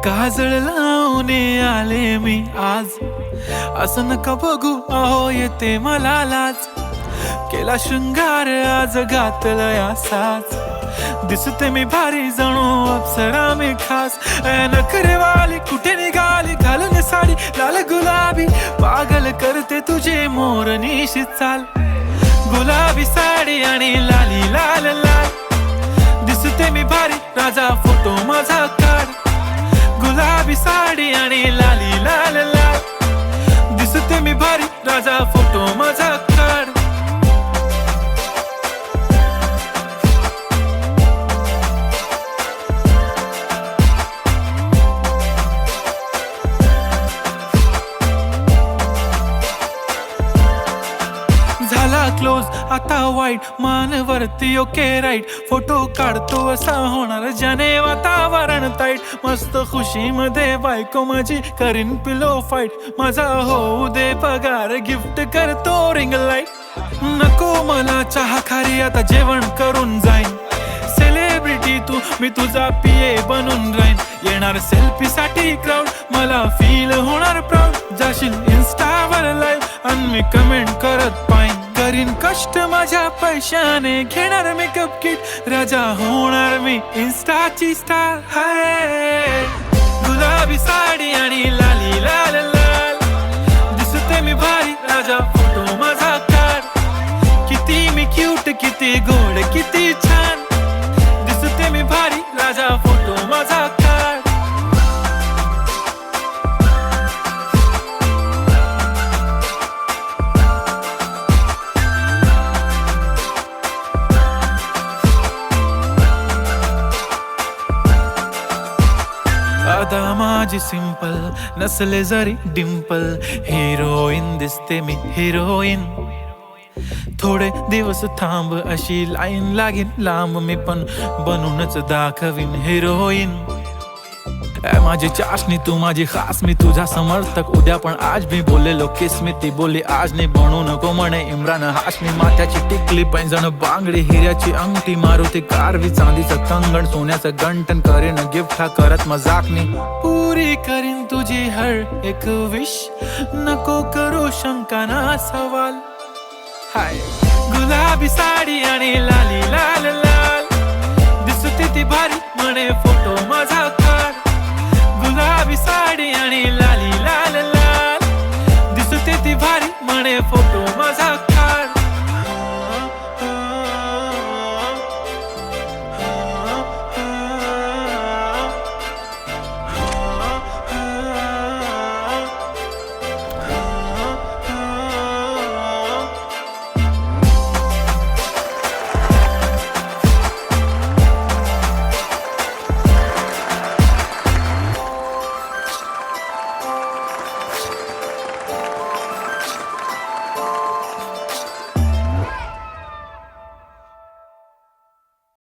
काजळ लावून आले मी आज, असं नका बघू अहो येते मला लाज. केला शृंगार आज घातलया साज, दिसते मी भारी जणू अप्सरा मी खास. नखरेवाली कुठे निघाली घालून साडी लाल गुलाबी, पागल करते तुझे मोरनीशी चाल. गुलाबी साडी आणि लाली लाल लाल, दिसते मी भारी राजा फोटो माझा काढ. गुलाबी साडी आणि लाली लाल लाल, दिसते मी भारी राजा फोटो माझा काढ. झाला क्लोज आता वाईट, मानवरती ओके राईट. फोटो काढतो असा होणार ज्याने वातावरण ताईट. मस्त खुशी मध्ये बायको माझी करीन पिलो फाईट. माझा होऊ दे पगार गिफ्ट करतो रिंग लाईट. नको मला चहा खारी आता जेवण करून जाईन. सेलिब्रिटी तू मी तुझा पिये बनून राहीन. येणार सेल्फी साठी क्राऊड मला फील होणार प्राऊड. जाशील इन्स्टावर लाईव्ह आणि मी कमेंट करत पाईन. करीन कष्ट माझ्या पैशाने घेणार मेकअप किट. राजा होणार मी इन्स्टाची स्टार. हाय गुलाबी साडी आणि लाली लाल लाल, दिसते मी भारी राजा फोटो माझा काढ. किती मी क्यूट किती गोड किती छान, दिसते मी भारी राजा फोटो माझा काढ. अदा माझी सिंपल नसले जरी डिंपल, हिरोईन दिसते मी हिरोईन. थोडे दिवस थांब अशी लाईन लागेल लांब, मी पण बनूनच दाखवीन हिरोईन. माझी चाशनी तू माझी खास, मी तुझा समर्थक उद्या पण आज मी बोललेलो किस मी. ती बोलली आज नाही बनू नको म्हणे इम्रान हाशमी. माथ्याची टिकली पैंजण बांगडी हिऱ्याची अंगठी, मारुती कारवी चांदीचं कंगण सोन्याचं गंटन. करीन गिफ्ट हा करत मजाकनी, पुरी करीन तुझी हर एक विश. नको करू शंका ना सवाल. हाय गुलाबी साडी आणि लाली लाल लाल, दिसते ती भारी म्हणे फोटो माझा काढ. गुलाबी साडी आणि लाली लाल लाल, दिसते ती भारी म्हणे फोटो माझा.